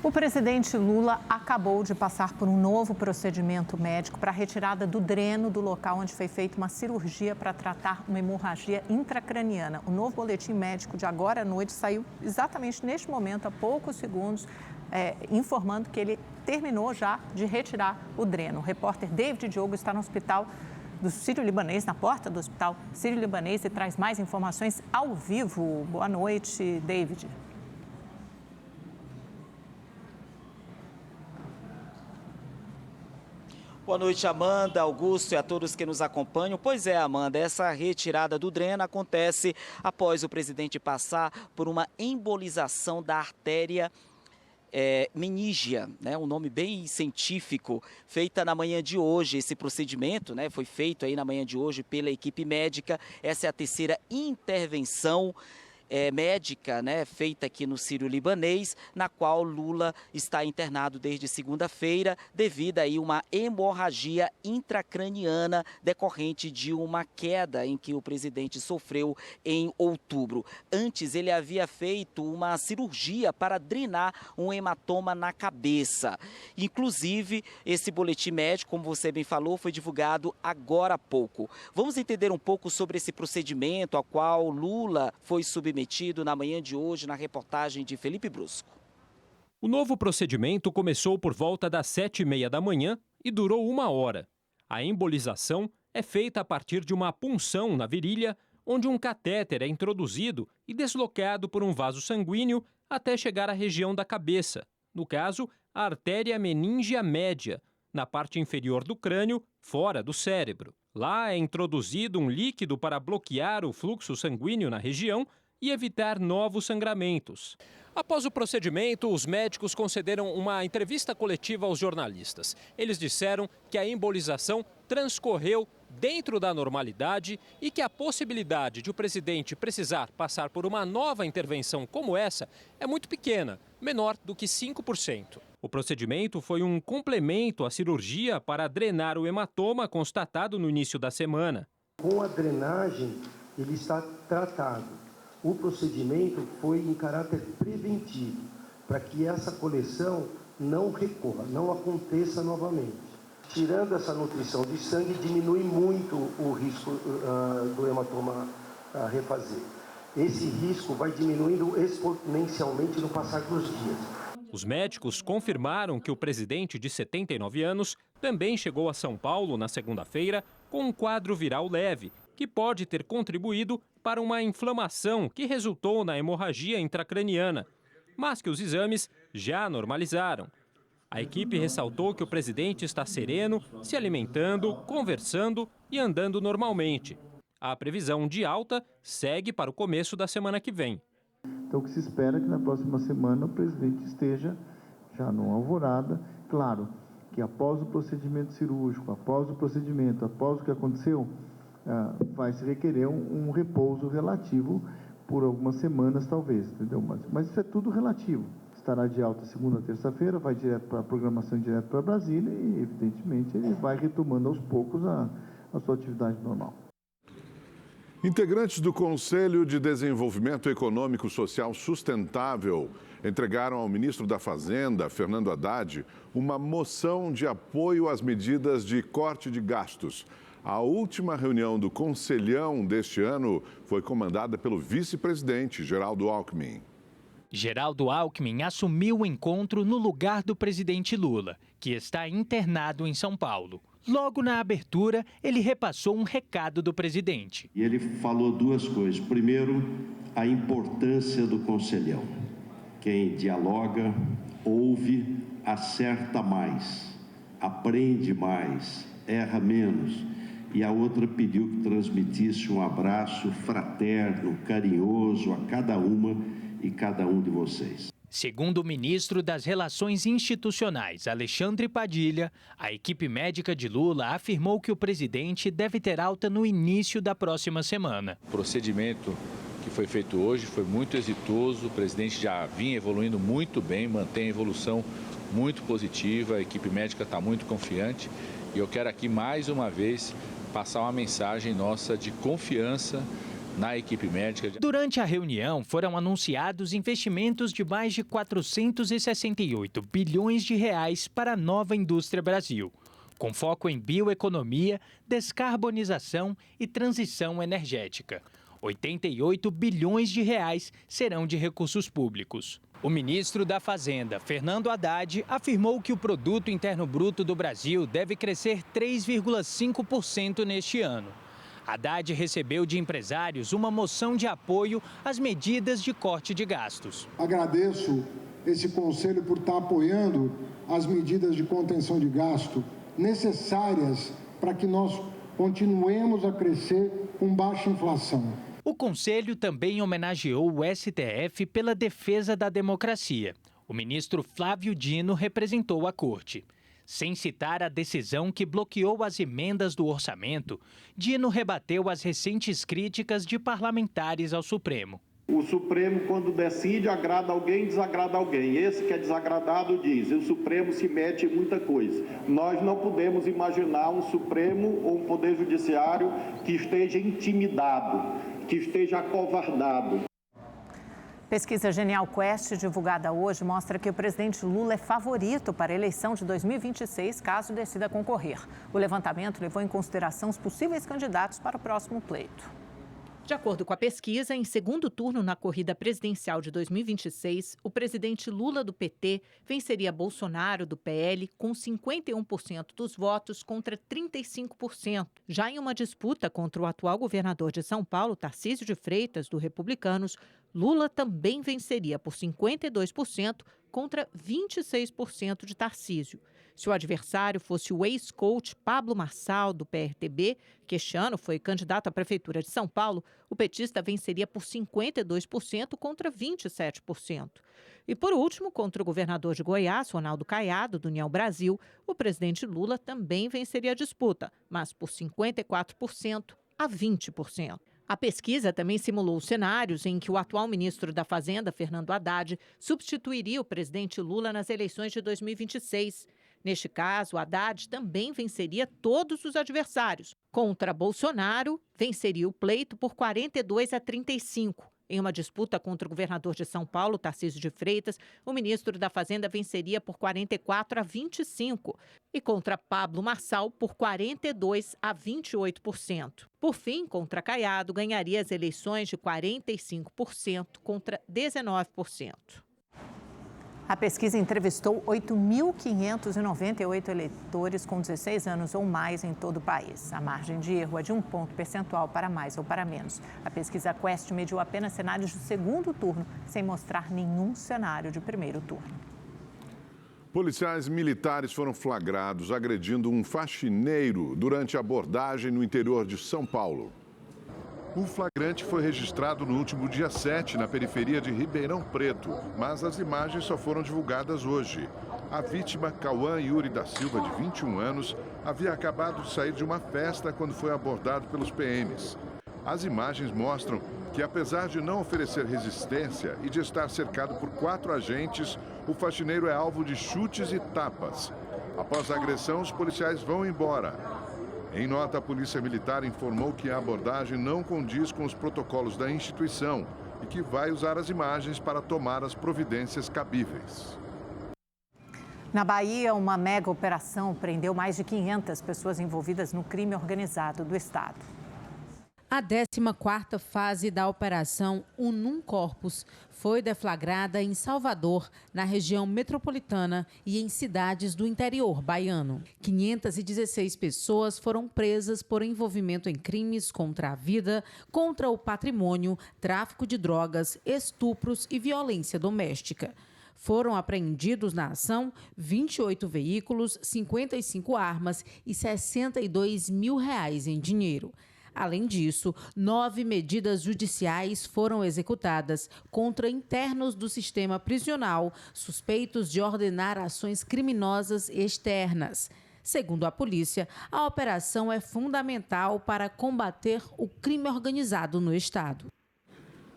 O presidente Lula acabou de passar por um novo procedimento médico para a retirada do dreno do local onde foi feita uma cirurgia para tratar uma hemorragia intracraniana. O novo boletim médico de agora à noite saiu exatamente neste momento, há poucos segundos, informando que ele terminou já de retirar o dreno. O repórter David Diogo está no hospital do Sírio-Libanês, na porta do hospital Sírio-Libanês, e traz mais informações ao vivo. Boa noite, David. Boa noite, Amanda, Augusto e a todos que nos acompanham. Pois é, Amanda, essa retirada do dreno acontece após o presidente passar por uma embolização da artéria meníngea, né? Um nome bem científico, feita na manhã de hoje. Esse procedimento, né, foi feito aí na manhã de hoje pela equipe médica. Essa é a terceira intervenção médica, né, feita aqui no Sírio-Libanês, na qual Lula está internado desde segunda-feira devido a uma hemorragia intracraniana decorrente de uma queda em que o presidente sofreu em outubro. Antes, ele havia feito uma cirurgia para drenar um hematoma na cabeça. Inclusive, esse boletim médico, como você bem falou, foi divulgado agora há pouco. Vamos entender um pouco sobre esse procedimento ao qual Lula foi submetido na manhã de hoje, na reportagem de Felipe Brusco. O novo procedimento começou por volta das 7h30 da manhã e durou 1 hora. A embolização é feita a partir de uma punção na virilha, onde um catéter é introduzido e deslocado por um vaso sanguíneo até chegar à região da cabeça, no caso, a artéria meníngea média, na parte inferior do crânio, fora do cérebro. Lá é introduzido um líquido para bloquear o fluxo sanguíneo na região e evitar novos sangramentos. Após o procedimento, os médicos concederam uma entrevista coletiva aos jornalistas. Eles disseram que a embolização transcorreu dentro da normalidade e que a possibilidade de o presidente precisar passar por uma nova intervenção como essa é muito pequena, menor do que 5%. O procedimento foi um complemento à cirurgia para drenar o hematoma constatado no início da semana. Com a drenagem, ele está tratado. O procedimento foi em caráter preventivo, para que essa coleção não recorra, não aconteça novamente. Tirando essa nutrição de sangue, diminui muito o risco do hematoma refazer. Esse risco vai diminuindo exponencialmente no passar dos dias. Os médicos confirmaram que o presidente de 79 anos também chegou a São Paulo na segunda-feira com um quadro viral leve, que pode ter contribuído para uma inflamação que resultou na hemorragia intracraniana, mas que os exames já normalizaram. A equipe ressaltou que o presidente está sereno, se alimentando, conversando e andando normalmente. A previsão de alta segue para o começo da semana que vem. Então, o que se espera é que na próxima semana o presidente esteja já numa alvorada. Claro que após o procedimento cirúrgico, após o que aconteceu, vai se requerer um repouso relativo por algumas semanas, talvez, entendeu? Mas isso é tudo relativo. Estará de alta segunda, terça-feira, vai direto para a programação, direto para Brasília e, evidentemente, ele vai retomando aos poucos a sua atividade normal. Integrantes do Conselho de Desenvolvimento Econômico Social Sustentável entregaram ao ministro da Fazenda, Fernando Haddad, uma moção de apoio às medidas de corte de gastos. A última reunião do Conselhão deste ano foi comandada pelo vice-presidente Geraldo Alckmin. Geraldo Alckmin assumiu o encontro no lugar do presidente Lula, que está internado em São Paulo. Logo na abertura, ele repassou um recado do presidente. E ele falou duas coisas. Primeiro, a importância do Conselhão. Quem dialoga, ouve, acerta mais, aprende mais, erra menos. E a outra pediu que transmitisse um abraço fraterno, carinhoso a cada uma e cada um de vocês. Segundo o ministro das Relações Institucionais, Alexandre Padilha, a equipe médica de Lula afirmou que o presidente deve ter alta no início da próxima semana. O procedimento que foi feito hoje foi muito exitoso, o presidente já vinha evoluindo muito bem, mantém a evolução muito positiva, a equipe médica está muito confiante e eu quero aqui mais uma vez passar uma mensagem nossa de confiança na equipe médica. Durante a reunião, foram anunciados investimentos de mais de 468 bilhões de reais para a nova Indústria Brasil, com foco em bioeconomia, descarbonização e transição energética. 88 bilhões de reais serão de recursos públicos. O ministro da Fazenda, Fernando Haddad, afirmou que o Produto Interno Bruto do Brasil deve crescer 3,5% neste ano. Haddad recebeu de empresários uma moção de apoio às medidas de corte de gastos. Agradeço esse conselho por estar apoiando as medidas de contenção de gasto necessárias para que nós continuemos a crescer com baixa inflação. O Conselho também homenageou o STF pela defesa da democracia. O ministro Flávio Dino representou a Corte. Sem citar a decisão que bloqueou as emendas do orçamento, Dino rebateu as recentes críticas de parlamentares ao Supremo. O Supremo, quando decide, agrada alguém, desagrada alguém. Esse que é desagradado diz, o Supremo se mete em muita coisa. Nós não podemos imaginar um Supremo ou um Poder Judiciário que esteja intimidado, que esteja acovardado. Pesquisa Genial Quest, divulgada hoje, mostra que o presidente Lula é favorito para a eleição de 2026, caso decida concorrer. O levantamento levou em consideração os possíveis candidatos para o próximo pleito. De acordo com a pesquisa, em segundo turno na corrida presidencial de 2026, o presidente Lula do PT venceria Bolsonaro do PL com 51% dos votos contra 35%. Já em uma disputa contra o atual governador de São Paulo, Tarcísio de Freitas, do Republicanos, Lula também venceria por 52% contra 26% de Tarcísio. Se o adversário fosse o ex-coach Pablo Marçal, do PRTB, que este ano foi candidato à Prefeitura de São Paulo, o petista venceria por 52% contra 27%. E, por último, contra o governador de Goiás, Ronaldo Caiado, do União Brasil, o presidente Lula também venceria a disputa, mas por 54% a 20%. A pesquisa também simulou cenários em que o atual ministro da Fazenda, Fernando Haddad, substituiria o presidente Lula nas eleições de 2026. Neste caso, Haddad também venceria todos os adversários. Contra Bolsonaro, venceria o pleito por 42-35. Em uma disputa contra o governador de São Paulo, Tarcísio de Freitas, o ministro da Fazenda venceria por 44-25 e contra Pablo Marçal por 42-28%. Por fim, contra Caiado, ganharia as eleições de 45% contra 19%. A pesquisa entrevistou 8.598 eleitores com 16 anos ou mais em todo o país. A margem de erro é de 1 ponto percentual para mais ou para menos. A pesquisa Quest mediu apenas cenários de segundo turno, sem mostrar nenhum cenário de primeiro turno. Policiais militares foram flagrados agredindo um faxineiro durante a abordagem no interior de São Paulo. O flagrante foi registrado no último dia 7, na periferia de Ribeirão Preto, mas as imagens só foram divulgadas hoje. A vítima, Cauã Yuri da Silva, de 21 anos, havia acabado de sair de uma festa quando foi abordado pelos PMs. As imagens mostram que, apesar de não oferecer resistência e de estar cercado por 4 agentes, o faxineiro é alvo de chutes e tapas. Após a agressão, os policiais vão embora. Em nota, a Polícia Militar informou que a abordagem não condiz com os protocolos da instituição e que vai usar as imagens para tomar as providências cabíveis. Na Bahia, uma mega operação prendeu mais de 500 pessoas envolvidas no crime organizado do estado. A 14ª fase da Operação Unum Corpus foi deflagrada em Salvador, na região metropolitana e em cidades do interior baiano. 516 pessoas foram presas por envolvimento em crimes contra a vida, contra o patrimônio, tráfico de drogas, estupros e violência doméstica. Foram apreendidos na ação 28 veículos, 55 armas e R$62 mil em dinheiro. Além disso, 9 medidas judiciais foram executadas contra internos do sistema prisional suspeitos de ordenar ações criminosas externas. Segundo a polícia, a operação é fundamental para combater o crime organizado no estado.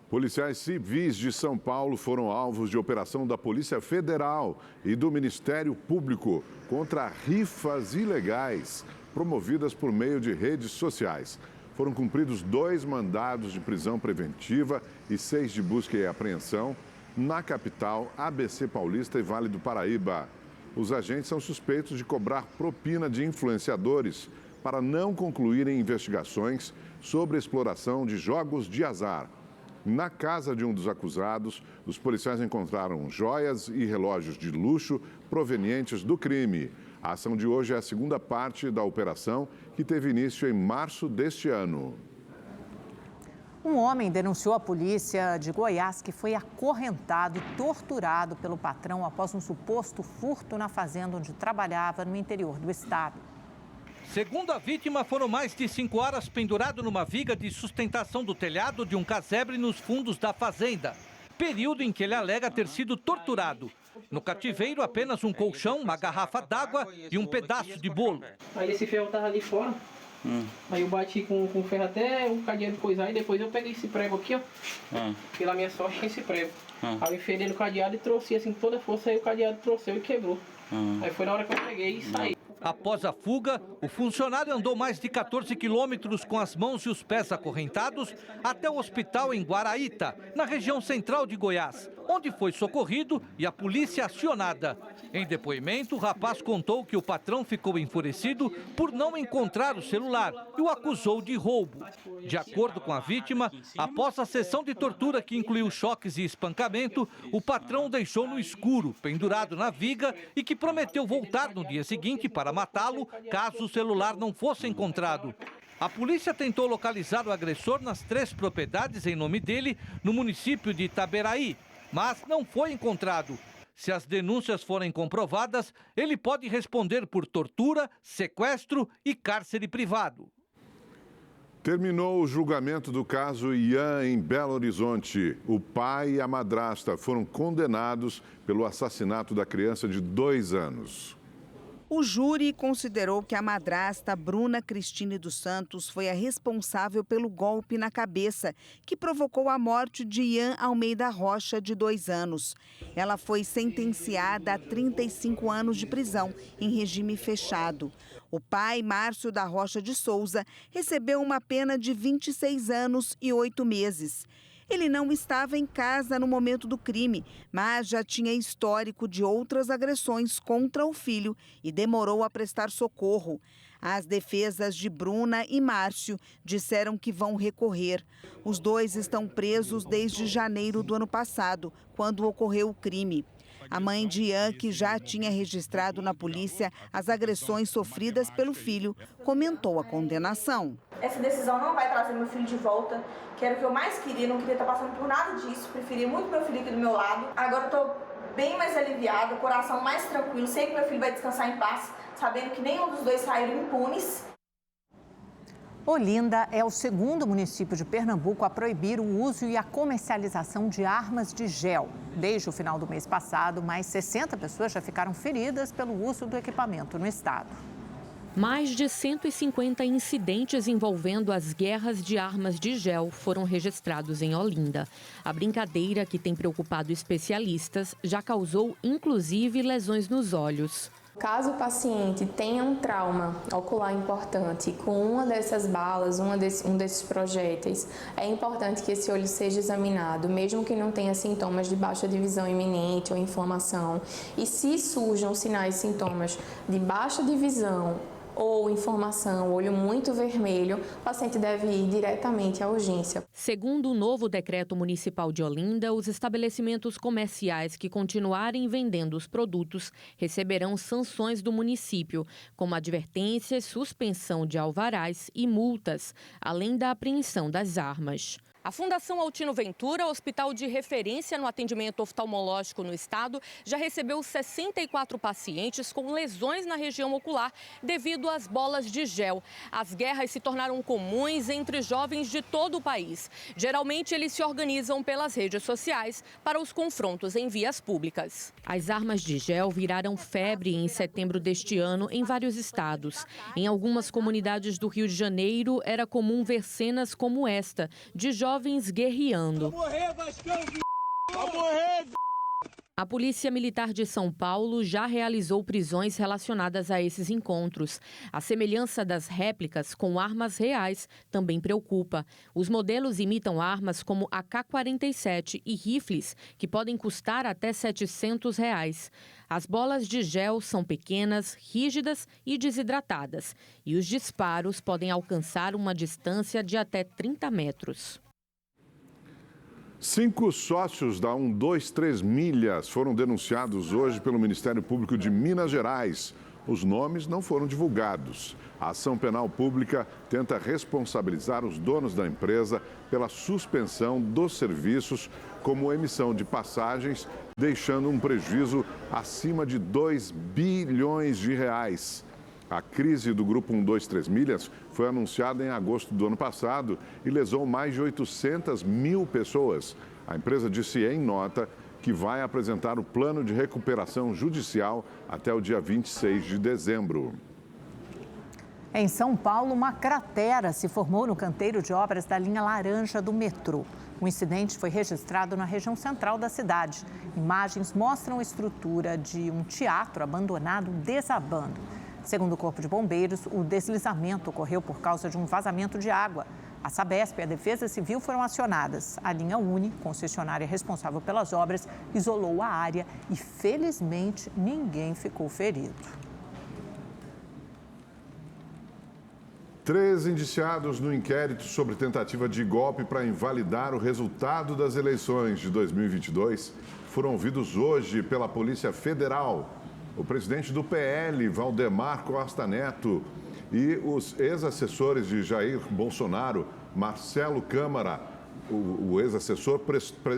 Policiais civis de São Paulo foram alvos de operação da Polícia Federal e do Ministério Público contra rifas ilegais promovidas por meio de redes sociais. foram cumpridos 2 mandados de prisão preventiva e 6 de busca e apreensão na capital, ABC Paulista e Vale do Paraíba. Os agentes são suspeitos de cobrar propina de influenciadores para não concluírem investigações sobre a exploração de jogos de azar. Na casa de um dos acusados, os policiais encontraram joias e relógios de luxo provenientes do crime. A ação de hoje é a segunda parte da operação, que teve início em março deste ano. Um homem denunciou à polícia de Goiás que foi acorrentado e torturado pelo patrão após um suposto furto na fazenda onde trabalhava no interior do estado. Segundo a vítima, foram mais de 5 horas pendurado numa viga de sustentação do telhado de um casebre nos fundos da fazenda. Período em que ele alega ter sido torturado. No cativeiro, apenas um colchão, uma garrafa d'água e um pedaço de bolo. Aí esse ferro tava ali fora. Aí eu bati com o ferro até o cadeado coisar e depois eu peguei esse prego aqui, ó. Pela minha sorte tinha esse prego. Aí eu enfiei no cadeado e trouxe assim com toda a força, aí o cadeado trouxeu e quebrou. Aí foi na hora que eu peguei e saí. Após a fuga, o funcionário andou mais de 14 quilômetros com as mãos e os pés acorrentados até o hospital em Guaraíta, na região central de Goiás, onde foi socorrido e a polícia acionada. Em depoimento, o rapaz contou que o patrão ficou enfurecido por não encontrar o celular e o acusou de roubo. De acordo com a vítima, após a sessão de tortura que incluiu choques e espancamento, o patrão o deixou no escuro, pendurado na viga e que prometeu voltar no dia seguinte para matá-lo caso o celular não fosse encontrado. A polícia tentou localizar o agressor nas 3 propriedades em nome dele no município de Itaberaí, mas não foi encontrado. Se as denúncias forem comprovadas, ele pode responder por tortura, sequestro e cárcere privado. Terminou o julgamento do caso Ian em Belo Horizonte. O pai e a madrasta foram condenados pelo assassinato da criança de 2 anos. O júri considerou que a madrasta Bruna Cristine dos Santos foi a responsável pelo golpe na cabeça, que provocou a morte de Ian Almeida Rocha, de 2 anos. Ela foi sentenciada a 35 anos de prisão, em regime fechado. O pai, Márcio da Rocha de Souza, recebeu uma pena de 26 anos e 8 meses. Ele não estava em casa no momento do crime, mas já tinha histórico de outras agressões contra o filho e demorou a prestar socorro. As defesas de Bruna e Márcio disseram que vão recorrer. Os 2 estão presos desde janeiro do ano passado, quando ocorreu o crime. A mãe de Ian, que já tinha registrado na polícia as agressões sofridas pelo filho, comentou a condenação. Essa decisão não vai trazer meu filho de volta, que era o que eu mais queria, não queria estar passando por nada disso, preferia muito meu filho aqui do meu lado. Agora eu estou bem mais aliviada, coração mais tranquilo, sei que meu filho vai descansar em paz, sabendo que nenhum dos 2 saíram impunes. Olinda é o 2º município de Pernambuco a proibir o uso e a comercialização de armas de gel. Desde o final do mês passado, mais 60 pessoas já ficaram feridas pelo uso do equipamento no estado. Mais de 150 incidentes envolvendo as guerras de armas de gel foram registrados em Olinda. A brincadeira, que tem preocupado especialistas, já causou inclusive lesões nos olhos. Caso o paciente tenha um trauma ocular importante com uma dessas balas, um desses projéteis, é importante que esse olho seja examinado, mesmo que não tenha sintomas de baixa de visão iminente ou inflamação. E se surjam sinais e sintomas de baixa de visão ou inflamação, olho muito vermelho, o paciente deve ir diretamente à urgência. Segundo o novo decreto municipal de Olinda, os estabelecimentos comerciais que continuarem vendendo os produtos receberão sanções do município, como advertências, suspensão de alvarás e multas, além da apreensão das armas. A Fundação Altino Ventura, hospital de referência no atendimento oftalmológico no estado, já recebeu 64 pacientes com lesões na região ocular devido às bolas de gel. As guerras se tornaram comuns entre jovens de todo o país. Geralmente, eles se organizam pelas redes sociais para os confrontos em vias públicas. As armas de gel viraram febre em setembro deste ano em vários estados. Em algumas comunidades do Rio de Janeiro, era comum ver cenas como esta, de jovens guerreando. Vai morrer, Vascão! Vai morrer! A Polícia Militar de São Paulo já realizou prisões relacionadas a esses encontros. A semelhança das réplicas com armas reais também preocupa. Os modelos imitam armas como AK-47 e rifles, que podem custar até R$ 700. As bolas de gel são pequenas, rígidas e desidratadas. E os disparos podem alcançar uma distância de até 30 metros. 5 sócios da 123 Milhas foram denunciados hoje pelo Ministério Público de Minas Gerais. Os nomes não foram divulgados. A ação penal pública tenta responsabilizar os donos da empresa pela suspensão dos serviços, como emissão de passagens, deixando um prejuízo acima de 2 bilhões de reais. A crise do Grupo 123 Milhas foi anunciada em agosto do ano passado e lesou mais de 800 mil pessoas. A empresa disse em nota que vai apresentar o plano de recuperação judicial até o dia 26 de dezembro. Em São Paulo, uma cratera se formou no canteiro de obras da linha laranja do metrô. O incidente foi registrado na região central da cidade. Imagens mostram a estrutura de um teatro abandonado desabando. Segundo o Corpo de Bombeiros, o deslizamento ocorreu por causa de um vazamento de água. A Sabesp e a Defesa Civil foram acionadas. A linha Uni, concessionária responsável pelas obras, isolou a área e, felizmente, ninguém ficou ferido. 3 indiciados no inquérito sobre tentativa de golpe para invalidar o resultado das eleições de 2022 foram ouvidos hoje pela Polícia Federal. O presidente do PL, Valdemar Costa Neto, e os ex-assessores de Jair Bolsonaro, Marcelo Câmara, o ex-assessor,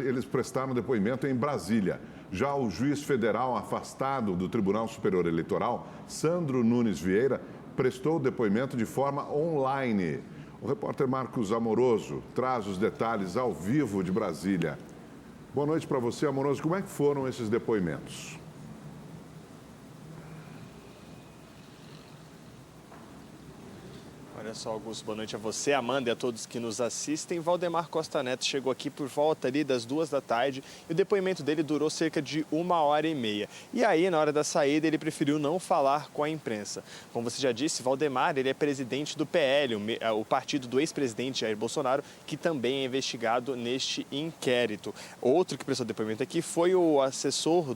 eles prestaram depoimento em Brasília. Já o juiz federal afastado do Tribunal Superior Eleitoral, Sandro Nunes Vieira, prestou depoimento de forma online. O repórter Marcos Amoroso traz os detalhes ao vivo de Brasília. Boa noite para você, Amoroso. Como é que foram esses depoimentos? Olha só, Augusto, boa noite a você, Amanda e a todos que nos assistem. Valdemar Costa Neto chegou aqui por volta ali das 2 da tarde e o depoimento dele durou cerca de 1h30. E aí, na hora da saída, ele preferiu não falar com a imprensa. Como você já disse, Valdemar, ele é presidente do PL, o partido do ex-presidente Jair Bolsonaro, que também é investigado neste inquérito. Outro que prestou depoimento aqui foi o ex-assessor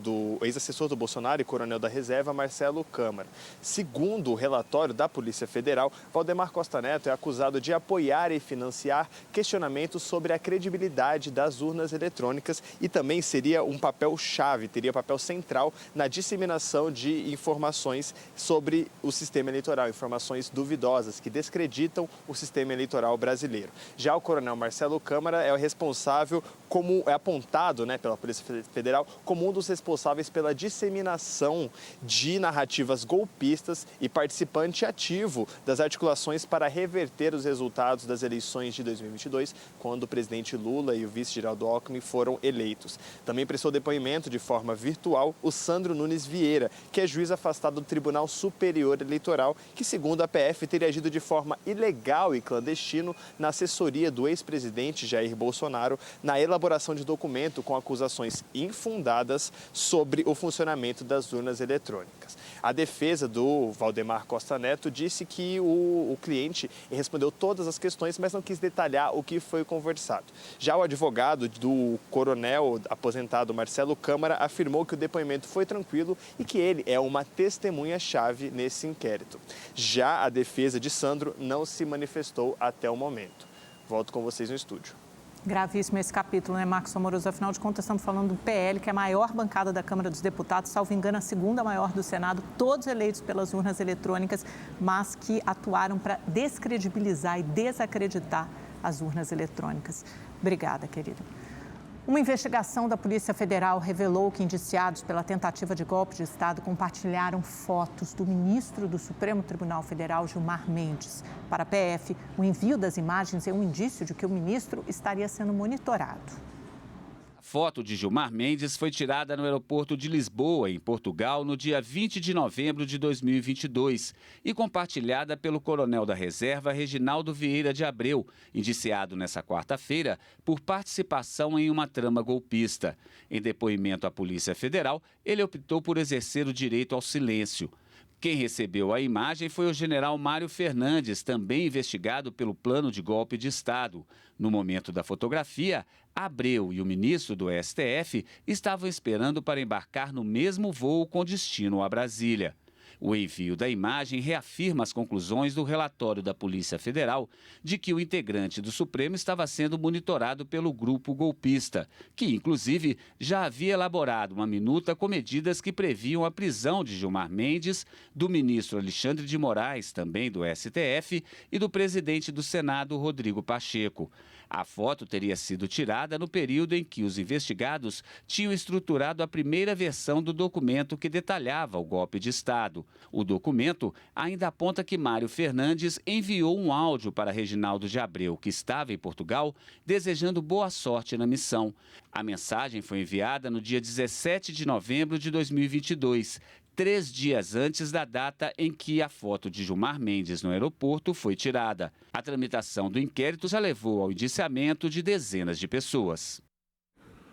do Bolsonaro e coronel da reserva, Marcelo Câmara. Segundo o relatório da Polícia Federal, Valdemar Costa Neto é acusado de apoiar e financiar questionamentos sobre a credibilidade das urnas eletrônicas e também seria um papel-chave, teria papel central na disseminação de informações sobre o sistema eleitoral, informações duvidosas que descreditam o sistema eleitoral brasileiro. Já o coronel Marcelo Câmara é o responsável, como é apontado pela Polícia Federal, como um dos responsáveis pela disseminação de narrativas golpistas e participante ativo das articulações para reverter os resultados das eleições de 2022, quando o presidente Lula e o vice Geraldo Alckmin foram eleitos. Também prestou depoimento de forma virtual o Sandro Nunes Vieira, que é juiz afastado do Tribunal Superior Eleitoral, que, segundo a PF, teria agido de forma ilegal e clandestino na assessoria do ex-presidente Jair Bolsonaro na elaboração de documento com acusações infundadas sobre o funcionamento das urnas eletrônicas. A defesa do Valdemar Costa Neto disse que o cliente respondeu todas as questões, mas não quis detalhar o que foi conversado. Já o advogado do coronel aposentado Marcelo Câmara afirmou que o depoimento foi tranquilo e que ele é uma testemunha-chave nesse inquérito. Já a defesa de Sandro não se manifestou até o momento. Volto com vocês no estúdio. Gravíssimo esse capítulo, né, Marcos Amoroso? Afinal de contas, estamos falando do PL, que é a maior bancada da Câmara dos Deputados, salvo engano, a segunda maior do Senado, todos eleitos pelas urnas eletrônicas, mas que atuaram para descredibilizar e desacreditar as urnas eletrônicas. Obrigada, querida. Uma investigação da Polícia Federal revelou que indiciados pela tentativa de golpe de Estado compartilharam fotos do ministro do Supremo Tribunal Federal, Gilmar Mendes. Para a PF, o envio das imagens é um indício de que o ministro estaria sendo monitorado. A foto de Gilmar Mendes foi tirada no aeroporto de Lisboa, em Portugal, no dia 20 de novembro de 2022 e compartilhada pelo coronel da reserva Reginaldo Vieira de Abreu, indiciado nesta quarta-feira por participação em uma trama golpista. Em depoimento à Polícia Federal, ele optou por exercer o direito ao silêncio. Quem recebeu a imagem foi o general Mário Fernandes, também investigado pelo plano de golpe de Estado. No momento da fotografia, Abreu e o ministro do STF estavam esperando para embarcar no mesmo voo com destino a Brasília. O envio da imagem reafirma as conclusões do relatório da Polícia Federal de que o integrante do Supremo estava sendo monitorado pelo grupo golpista, que, inclusive, já havia elaborado uma minuta com medidas que previam a prisão de Gilmar Mendes, do ministro Alexandre de Moraes, também do STF, e do presidente do Senado, Rodrigo Pacheco. A foto teria sido tirada no período em que os investigados tinham estruturado a primeira versão do documento que detalhava o golpe de Estado. O documento ainda aponta que Mário Fernandes enviou um áudio para Reginaldo de Abreu, que estava em Portugal, desejando boa sorte na missão. A mensagem foi enviada no dia 17 de novembro de 2022, 3 dias antes da data em que a foto de Gilmar Mendes no aeroporto foi tirada. A tramitação do inquérito já levou ao indiciamento de dezenas de pessoas.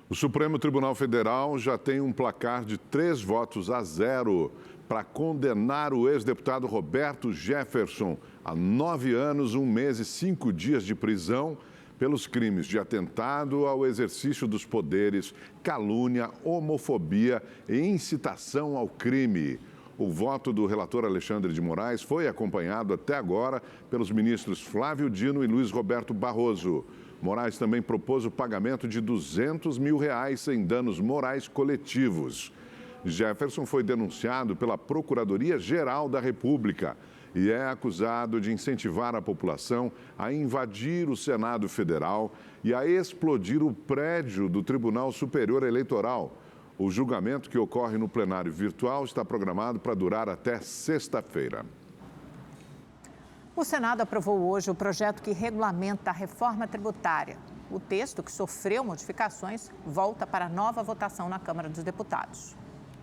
O Supremo Tribunal Federal já tem um placar de 3-0 para condenar o ex-deputado Roberto Jefferson a 9 anos, 1 mês e 5 dias de prisão pelos crimes de atentado ao exercício dos poderes, calúnia, homofobia e incitação ao crime. O voto do relator Alexandre de Moraes foi acompanhado até agora pelos ministros Flávio Dino e Luiz Roberto Barroso. Moraes também propôs o pagamento de R$200 mil em danos morais coletivos. Jefferson foi denunciado pela Procuradoria-Geral da República e é acusado de incentivar a população a invadir o Senado Federal e a explodir o prédio do Tribunal Superior Eleitoral. O julgamento, que ocorre no plenário virtual, está programado para durar até sexta-feira. O Senado aprovou hoje o projeto que regulamenta a reforma tributária. O texto, que sofreu modificações, volta para nova votação na Câmara dos Deputados.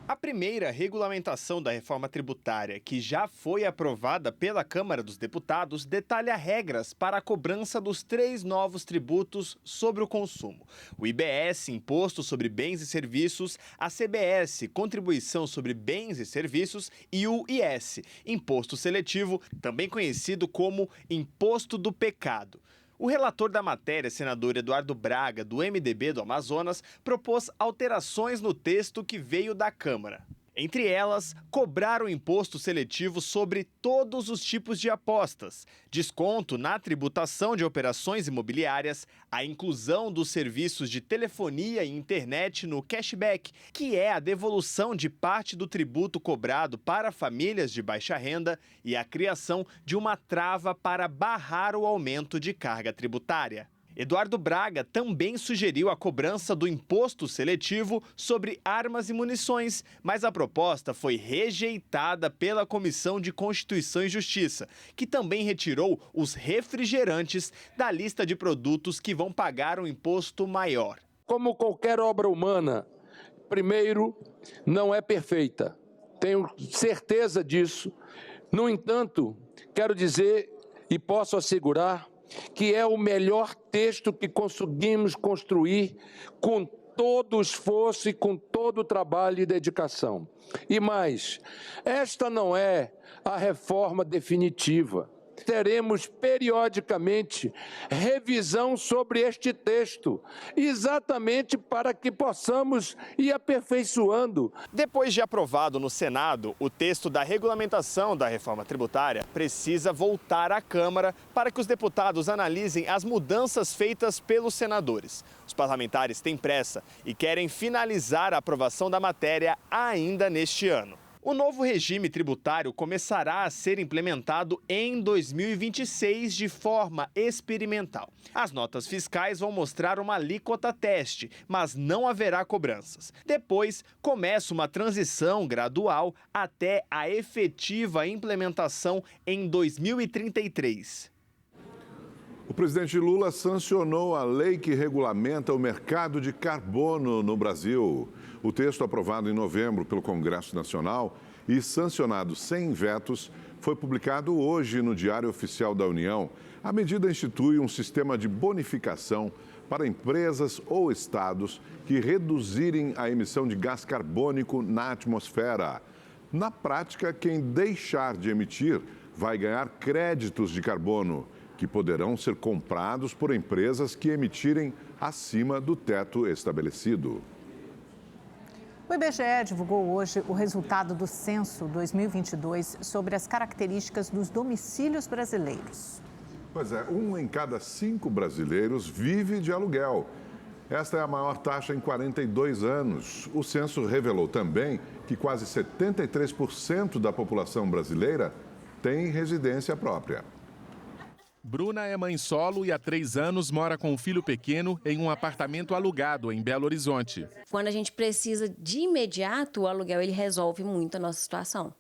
A primeira regulamentação da reforma tributária, que já foi aprovada pela Câmara dos Deputados, detalha regras para a cobrança dos 3 novos tributos sobre o consumo: o IBS, Imposto sobre Bens e Serviços, a CBS, Contribuição sobre Bens e Serviços, e o IS, Imposto Seletivo, também conhecido como Imposto do Pecado. O relator da matéria, senador Eduardo Braga, do MDB do Amazonas, propôs alterações no texto que veio da Câmara. Entre elas, cobrar o imposto seletivo sobre todos os tipos de apostas, desconto na tributação de operações imobiliárias, a inclusão dos serviços de telefonia e internet no cashback, que é a devolução de parte do tributo cobrado para famílias de baixa renda, e a criação de uma trava para barrar o aumento de carga tributária. Eduardo Braga também sugeriu a cobrança do imposto seletivo sobre armas e munições, mas a proposta foi rejeitada pela Comissão de Constituição e Justiça, que também retirou os refrigerantes da lista de produtos que vão pagar um imposto maior. Como qualquer obra humana, primeiro, não é perfeita. Tenho certeza disso. No entanto, quero dizer e posso assegurar que é o melhor texto que conseguimos construir com todo o esforço e com todo o trabalho e dedicação. E mais, esta não é a reforma definitiva. Teremos periodicamente revisão sobre este texto, exatamente para que possamos ir aperfeiçoando. Depois de aprovado no Senado, o texto da regulamentação da reforma tributária precisa voltar à Câmara para que os deputados analisem as mudanças feitas pelos senadores. Os parlamentares têm pressa e querem finalizar a aprovação da matéria ainda neste ano. O novo regime tributário começará a ser implementado em 2026 de forma experimental. As notas fiscais vão mostrar uma alíquota teste, mas não haverá cobranças. Depois, começa uma transição gradual até a efetiva implementação em 2033. O O presidente Lula sancionou a lei que regulamenta o mercado de carbono no Brasil. O texto, aprovado em novembro pelo Congresso Nacional e sancionado sem vetos, foi publicado hoje no Diário Oficial da União. A medida institui um sistema de bonificação para empresas ou estados que reduzirem a emissão de gás carbônico na atmosfera. Na prática, quem deixar de emitir vai ganhar créditos de carbono, que poderão ser comprados por empresas que emitirem acima do teto estabelecido. O IBGE divulgou hoje o resultado do Censo 2022 sobre as características dos domicílios brasileiros. Pois é, 1 em cada 5 brasileiros vive de aluguel. Esta é a maior taxa em 42 anos. O censo revelou também que quase 73% da população brasileira tem residência própria. Bruna é mãe solo e há 3 anos mora com um filho pequeno em um apartamento alugado em Belo Horizonte. Quando a gente precisa de imediato, o aluguel ele resolve muito a nossa situação.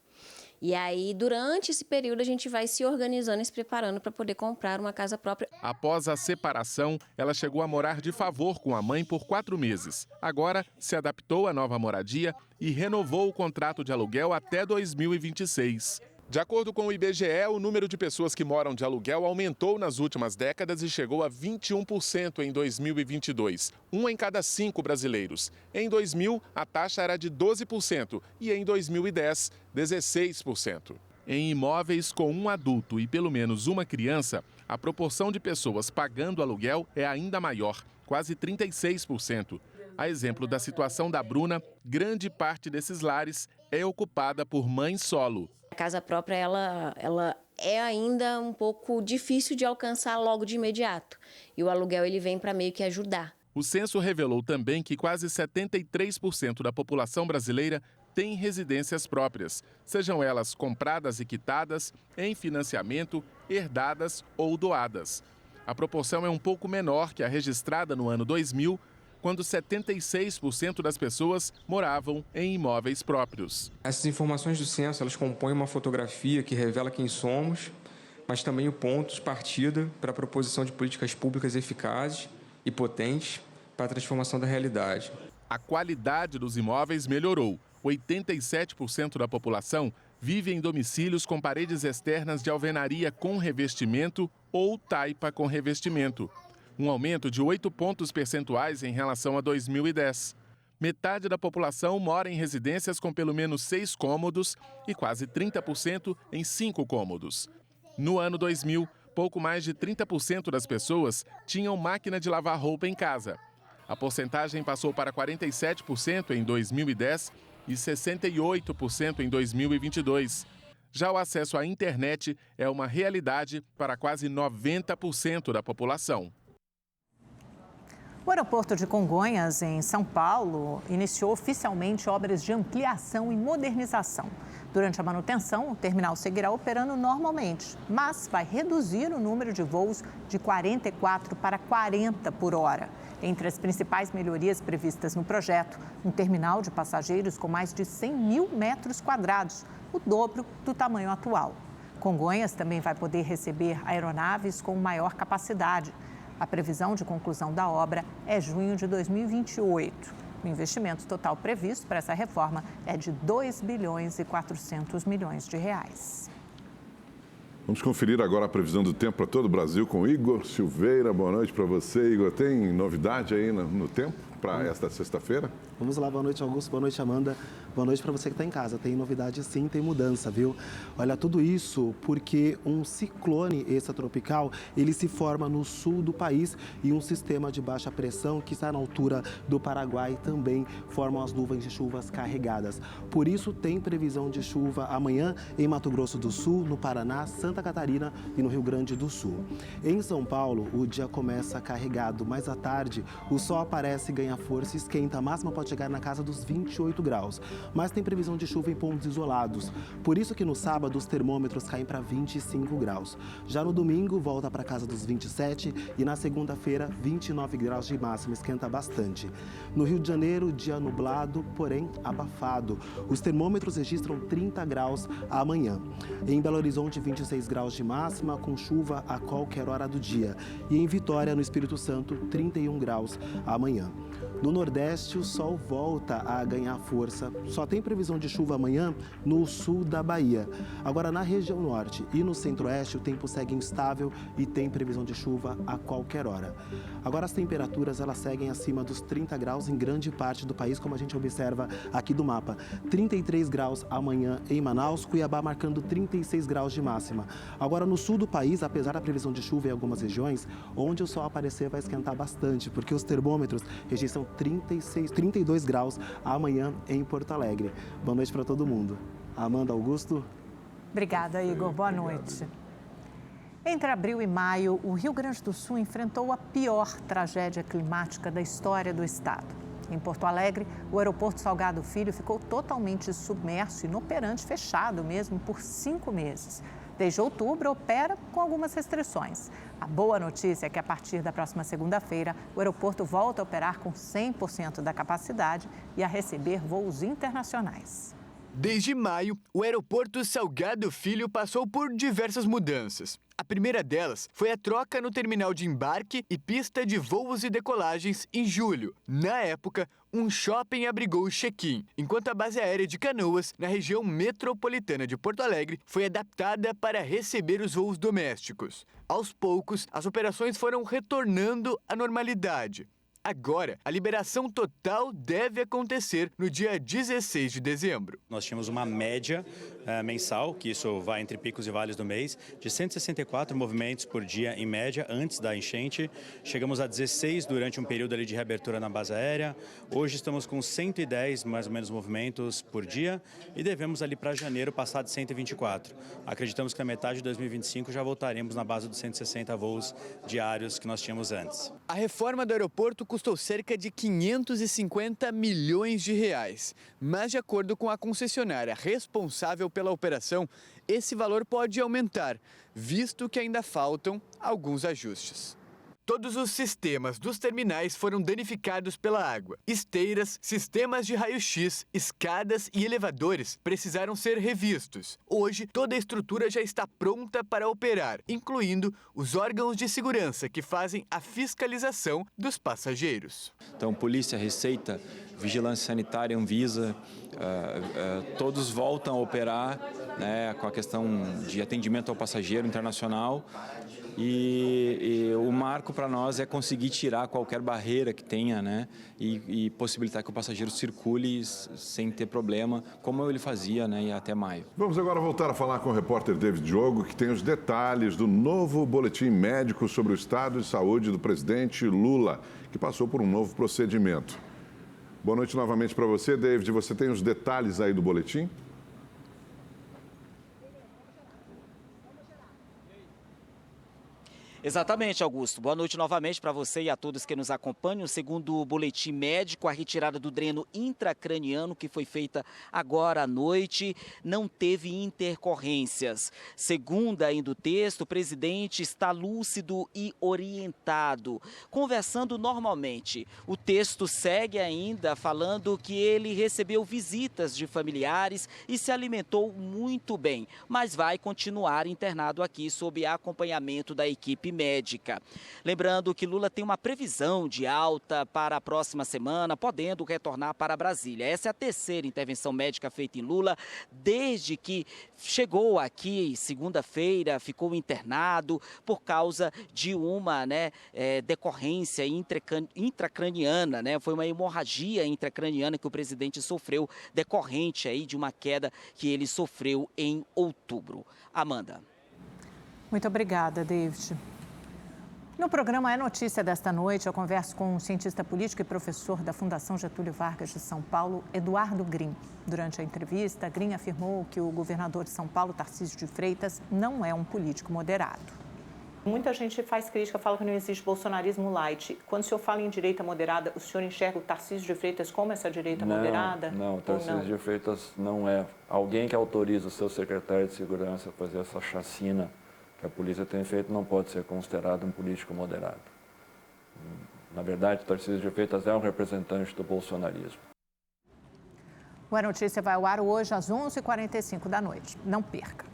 E aí, durante esse período, a gente vai se organizando e se preparando para poder comprar uma casa própria. Após a separação, ela chegou a morar de favor com a mãe por 4 meses. Agora, se adaptou à nova moradia e renovou o contrato de aluguel até 2026. De acordo com o IBGE, o número de pessoas que moram de aluguel aumentou nas últimas décadas e chegou a 21% em 2022, 1 em cada 5 brasileiros. Em 2000, a taxa era de 12% e em 2010, 16%. Em imóveis com um adulto e pelo menos uma criança, a proporção de pessoas pagando aluguel é ainda maior, quase 36%. A exemplo da situação da Bruna, grande parte desses lares é ocupada por mãe solo. A casa própria, ela é ainda um pouco difícil de alcançar logo de imediato. E o aluguel ele vem para meio que ajudar. O censo revelou também que quase 73% da população brasileira tem residências próprias, sejam elas compradas e quitadas, em financiamento, herdadas ou doadas. A proporção é um pouco menor que a registrada no ano 2000, quando 76% das pessoas moravam em imóveis próprios. Essas informações do censo, elas compõem uma fotografia que revela quem somos, mas também o ponto de partida para a proposição de políticas públicas eficazes e potentes para a transformação da realidade. A qualidade dos imóveis melhorou. 87% da população vive em domicílios com paredes externas de alvenaria com revestimento ou taipa com revestimento. Um aumento de 8 pontos percentuais em relação a 2010. Metade da população mora em residências com pelo menos 6 cômodos e quase 30% em 5 cômodos. No ano 2000, pouco mais de 30% das pessoas tinham máquina de lavar roupa em casa. A porcentagem passou para 47% em 2010 e 68% em 2022. Já o acesso à internet é uma realidade para quase 90% da população. O aeroporto de Congonhas, em São Paulo, iniciou oficialmente obras de ampliação e modernização. Durante a manutenção, o terminal seguirá operando normalmente, mas vai reduzir o número de voos de 44 para 40 por hora. Entre as principais melhorias previstas no projeto, um terminal de passageiros com mais de 100 mil metros quadrados, o dobro do tamanho atual. Congonhas também vai poder receber aeronaves com maior capacidade. A previsão de conclusão da obra é junho de 2028. O investimento total previsto para essa reforma é de 2 bilhões e 400 milhões de reais. Vamos conferir agora a previsão do tempo para todo o Brasil com Igor Silveira. Boa noite para você, Igor. Tem novidade aí no tempo para esta sexta-feira? Vamos lá, boa noite, Augusto, boa noite, Amanda. Boa noite para você que está em casa. Tem novidade sim, tem mudança, viu? Olha, tudo isso porque um ciclone extratropical, ele se forma no sul do país e um sistema de baixa pressão que está na altura do Paraguai também formam as nuvens de chuvas carregadas. Por isso tem previsão de chuva amanhã em Mato Grosso do Sul, no Paraná, Santa Catarina e no Rio Grande do Sul. Em São Paulo, o dia começa carregado, mas à tarde o sol aparece, ganha força e esquenta. A máxima pode chegar na casa dos 28 graus. Mas tem previsão de chuva em pontos isolados. Por isso que no sábado os termômetros caem para 25 graus. Já no domingo volta para casa dos 27 e na segunda-feira 29 graus de máxima, esquenta bastante. No Rio de Janeiro, dia nublado, porém abafado. Os termômetros registram 30 graus amanhã. Em Belo Horizonte, 26 32 graus de máxima, com chuva a qualquer hora do dia. E em Vitória, no Espírito Santo, 31 graus amanhã. No Nordeste, o sol volta a ganhar força. Só tem previsão de chuva amanhã no sul da Bahia. Agora, na região norte e no centro-oeste, o tempo segue instável e tem previsão de chuva a qualquer hora. Agora, as temperaturas elas seguem acima dos 30 graus em grande parte do país, como a gente observa aqui do mapa. 33 graus amanhã em Manaus, Cuiabá marcando 36 graus de máxima. Agora, no sul do país, apesar da previsão de chuva em algumas regiões, onde o sol aparecer vai esquentar bastante, porque os termômetros registram 32 graus amanhã em Porto Alegre. Boa noite para todo mundo. Amanda, Augusto. Obrigada, Igor. Boa noite. Entre abril e maio, o Rio Grande do Sul enfrentou a pior tragédia climática da história do estado. Em Porto Alegre, o aeroporto Salgado Filho ficou totalmente submerso, inoperante, fechado mesmo, por 5 meses. Desde outubro, opera com algumas restrições. A boa notícia é que, a partir da próxima segunda-feira, o aeroporto volta a operar com 100% da capacidade e a receber voos internacionais. Desde maio, o aeroporto Salgado Filho passou por diversas mudanças. A primeira delas foi a troca no terminal de embarque e pista de voos e decolagens em julho. Na época, um shopping abrigou o check-in, enquanto a base aérea de Canoas, na região metropolitana de Porto Alegre, foi adaptada para receber os voos domésticos. Aos poucos, as operações foram retornando à normalidade. Agora, a liberação total deve acontecer no dia 16 de dezembro. Nós tínhamos uma média mensal, que isso vai entre picos e vales do mês, de 164 movimentos por dia em média antes da enchente. Chegamos a 16 durante um período ali de reabertura na base aérea. Hoje estamos com 110 mais ou menos movimentos por dia e devemos ali para janeiro passar de 124. Acreditamos que na metade de 2025 já voltaremos na base dos 160 voos diários que nós tínhamos antes. A reforma do aeroporto custou cerca de 550 milhões de reais. Mas, de acordo com a concessionária responsável pela operação, esse valor pode aumentar, visto que ainda faltam alguns ajustes. Todos os sistemas dos terminais foram danificados pela água. Esteiras, sistemas de raio-x, escadas e elevadores precisaram ser revistos. Hoje, toda a estrutura já está pronta para operar, incluindo os órgãos de segurança que fazem a fiscalização dos passageiros. Então, Polícia, Receita, Vigilância Sanitária, Anvisa, todos voltam a operar, né, com a questão de atendimento ao passageiro internacional. E o marco para nós é conseguir tirar qualquer barreira que tenha, né, e possibilitar que o passageiro circule sem ter problema, como ele fazia, né, até maio. Vamos agora voltar a falar com o repórter David Diogo, que tem os detalhes do novo boletim médico sobre o estado de saúde do presidente Lula, que passou por um novo procedimento. Boa noite novamente para você, David. Você tem os detalhes aí do boletim? Exatamente, Augusto. Boa noite novamente para você e a todos que nos acompanham. Segundo o boletim médico, a retirada do dreno intracraniano que foi feita agora à noite não teve intercorrências. Segundo ainda o texto, o presidente está lúcido e orientado, conversando normalmente. O texto segue ainda falando que ele recebeu visitas de familiares e se alimentou muito bem, mas vai continuar internado aqui sob acompanhamento da equipe médica. Lembrando que Lula tem uma previsão de alta para a próxima semana, podendo retornar para Brasília. Essa é a terceira intervenção médica feita em Lula desde que chegou aqui segunda-feira, ficou internado por causa de uma decorrência intracraniana, Foi uma hemorragia intracraniana que o presidente sofreu decorrente aí de uma queda que ele sofreu em outubro. Amanda. Muito obrigada, David. No programa É Notícia desta noite, eu converso com um cientista político e professor da Fundação Getúlio Vargas de São Paulo, Eduardo Grim. Durante a entrevista, Grim afirmou que o governador de São Paulo, Tarcísio de Freitas, não é um político moderado. Muita gente faz crítica, fala que não existe bolsonarismo light. Quando o senhor fala em direita moderada, o senhor enxerga o Tarcísio de Freitas como essa direita moderada? Não, o Tarcísio de Freitas não é. Alguém que autoriza o seu secretário de segurança a fazer essa chacina que a polícia tem feito não pode ser considerado um político moderado. Na verdade, o Tarcísio de Freitas é um representante do bolsonarismo. O É Notícia vai ao ar hoje às 11h45 da noite. Não perca.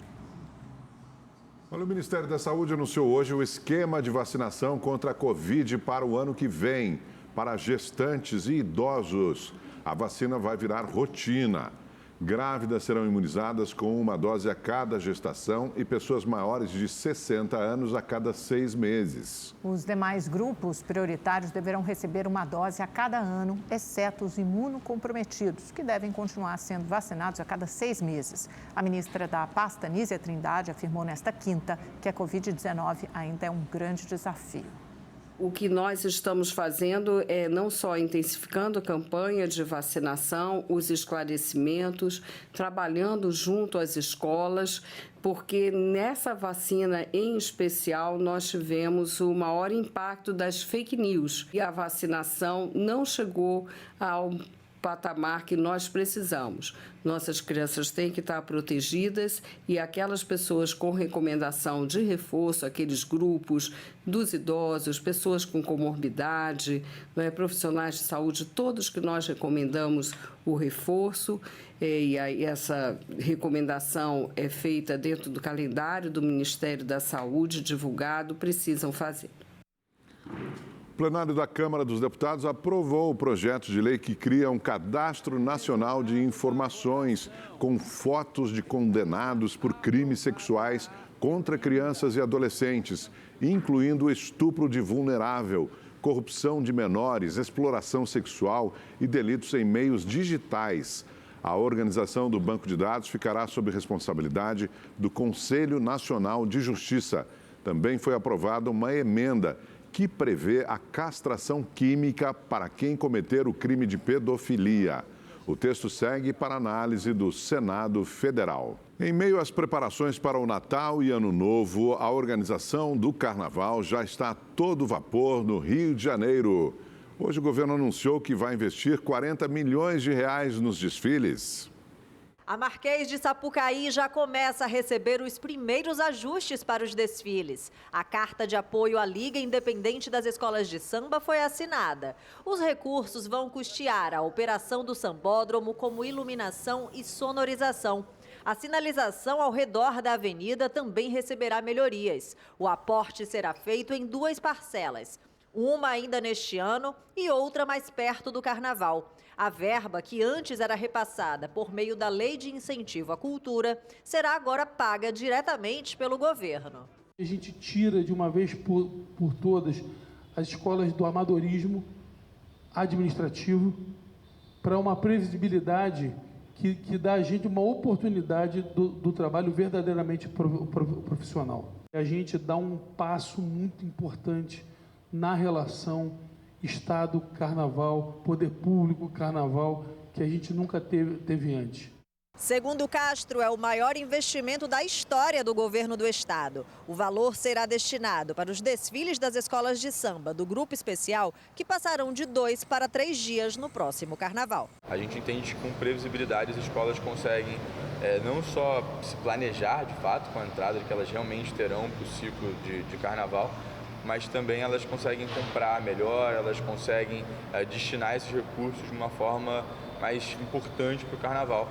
Olha, o Ministério da Saúde anunciou hoje o esquema de vacinação contra a Covid para o ano que vem. Para gestantes e idosos, a vacina vai virar rotina. Grávidas serão imunizadas com uma dose a cada gestação e pessoas maiores de 60 anos a cada 6 meses. Os demais grupos prioritários deverão receber uma dose a cada ano, exceto os imunocomprometidos, que devem continuar sendo vacinados a cada 6 meses. A ministra da pasta, Nízia Trindade, afirmou nesta quinta que a Covid-19 ainda é um grande desafio. O que nós estamos fazendo é não só intensificando a campanha de vacinação, os esclarecimentos, trabalhando junto às escolas, porque nessa vacina em especial nós tivemos o maior impacto das fake news e a vacinação não chegou ao patamar que nós precisamos. Nossas crianças têm que estar protegidas e aquelas pessoas com recomendação de reforço, aqueles grupos dos idosos, pessoas com comorbidade, profissionais de saúde, todos que nós recomendamos o reforço, e essa recomendação é feita dentro do calendário do Ministério da Saúde, divulgado, precisam fazer. O plenário da Câmara dos Deputados aprovou o projeto de lei que cria um cadastro nacional de informações com fotos de condenados por crimes sexuais contra crianças e adolescentes, incluindo estupro de vulnerável, corrupção de menores, exploração sexual e delitos em meios digitais. A organização do banco de dados ficará sob responsabilidade do Conselho Nacional de Justiça. Também foi aprovada uma emenda que prevê a castração química para quem cometer o crime de pedofilia. O texto segue para análise do Senado Federal. Em meio às preparações para o Natal e Ano Novo, a organização do Carnaval já está a todo vapor no Rio de Janeiro. Hoje o governo anunciou que vai investir 40 milhões de reais nos desfiles. A Marquês de Sapucaí já começa a receber os primeiros ajustes para os desfiles. A carta de apoio à Liga Independente das Escolas de Samba foi assinada. Os recursos vão custear a operação do sambódromo, como iluminação e sonorização. A sinalização ao redor da avenida também receberá melhorias. O aporte será feito em 2 parcelas. Uma ainda neste ano e outra mais perto do Carnaval. A verba, que antes era repassada por meio da Lei de Incentivo à Cultura, será agora paga diretamente pelo governo. A gente tira de uma vez por todas as escolas do amadorismo administrativo para uma previsibilidade que dá a gente uma oportunidade do trabalho verdadeiramente profissional. A gente dá um passo muito importante na relação Estado-Carnaval, Poder Público-Carnaval, que a gente nunca teve antes. Segundo Castro, é o maior investimento da história do governo do estado. O valor será destinado para os desfiles das escolas de samba do Grupo Especial, que passarão de 2 para 3 dias no próximo Carnaval. A gente entende que com previsibilidade as escolas conseguem não só se planejar de fato com a entrada que elas realmente terão para o ciclo de Carnaval, mas também elas conseguem comprar melhor, elas conseguem destinar esses recursos de uma forma mais importante para o Carnaval.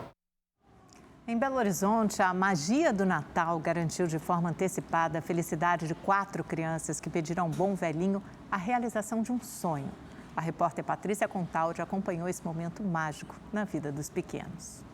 Em Belo Horizonte, a magia do Natal garantiu de forma antecipada a felicidade de 4 crianças que pediram ao bom velhinho a realização de um sonho. A repórter Patrícia Contaldi acompanhou esse momento mágico na vida dos pequenos.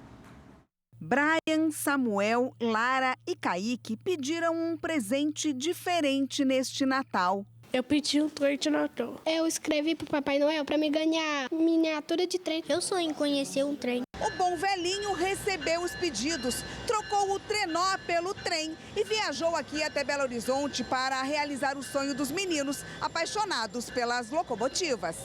Brian, Samuel, Lara e Kaique pediram um presente diferente neste Natal. Eu pedi um trem de Natal. Eu escrevi para o Papai Noel para me ganhar miniatura de trem. Eu sonho em conhecer um trem. O bom velhinho recebeu os pedidos, trocou o trenó pelo trem e viajou aqui até Belo Horizonte para realizar o sonho dos meninos apaixonados pelas locomotivas.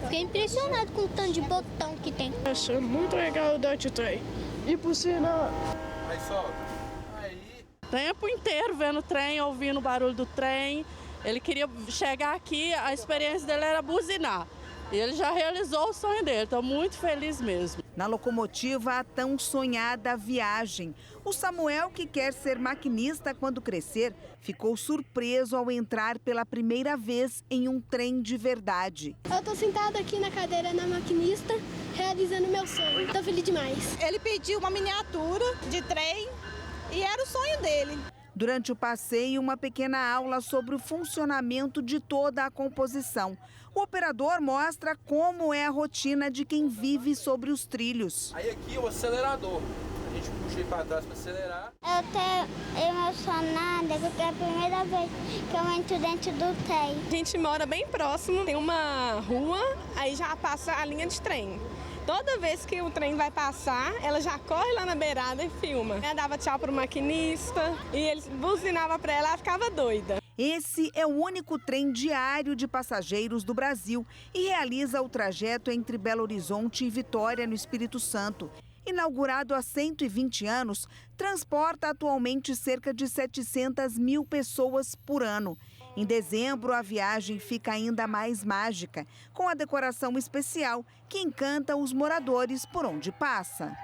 Fiquei impressionado com o tanto de botão que tem. Achei muito legal o Dutch Train. E por sinal... Aí solta. Tempo inteiro vendo o trem, ouvindo o barulho do trem. Ele queria chegar aqui, a experiência dele era buzinar. E ele já realizou o sonho dele, estou muito feliz mesmo. Na locomotiva, a tão sonhada viagem. O Samuel, que quer ser maquinista quando crescer, ficou surpreso ao entrar pela primeira vez em um trem de verdade. Eu estou sentada aqui na cadeira na maquinista, realizando meu sonho. Tô feliz demais. Ele pediu uma miniatura de trem e era o sonho dele. Durante o passeio, uma pequena aula sobre o funcionamento de toda a composição. O operador mostra como é a rotina de quem vive sobre os trilhos. Aí aqui é o acelerador. A gente puxa ele para trás para acelerar. Eu tô emocionada porque é a primeira vez que eu entro dentro do trem. A gente mora bem próximo, tem uma rua, aí já passa a linha de trem. Toda vez que o trem vai passar, ela já corre lá na beirada e filma. Ela dava tchau pro maquinista e ele buzinava para ela, ela ficava doida. Esse é o único trem diário de passageiros do Brasil e realiza o trajeto entre Belo Horizonte e Vitória, no Espírito Santo. Inaugurado há 120 anos, transporta atualmente cerca de 700 mil pessoas por ano. Em dezembro, a viagem fica ainda mais mágica, com a decoração especial que encanta os moradores por onde passa.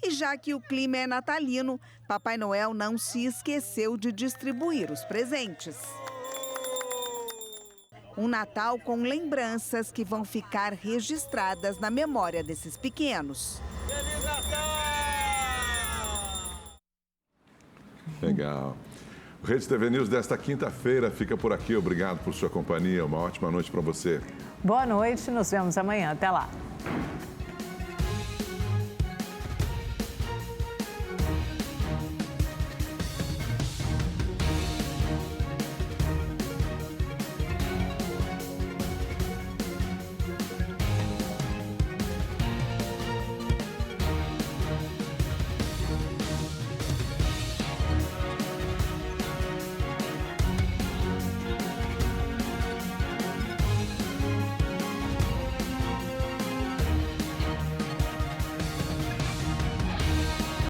E já que o clima é natalino, Papai Noel não se esqueceu de distribuir os presentes. Um Natal com lembranças que vão ficar registradas na memória desses pequenos. Feliz Natal! Legal. O Rede TV News desta quinta-feira fica por aqui. Obrigado por sua companhia. Uma ótima noite para você. Boa noite, nos vemos amanhã. Até lá.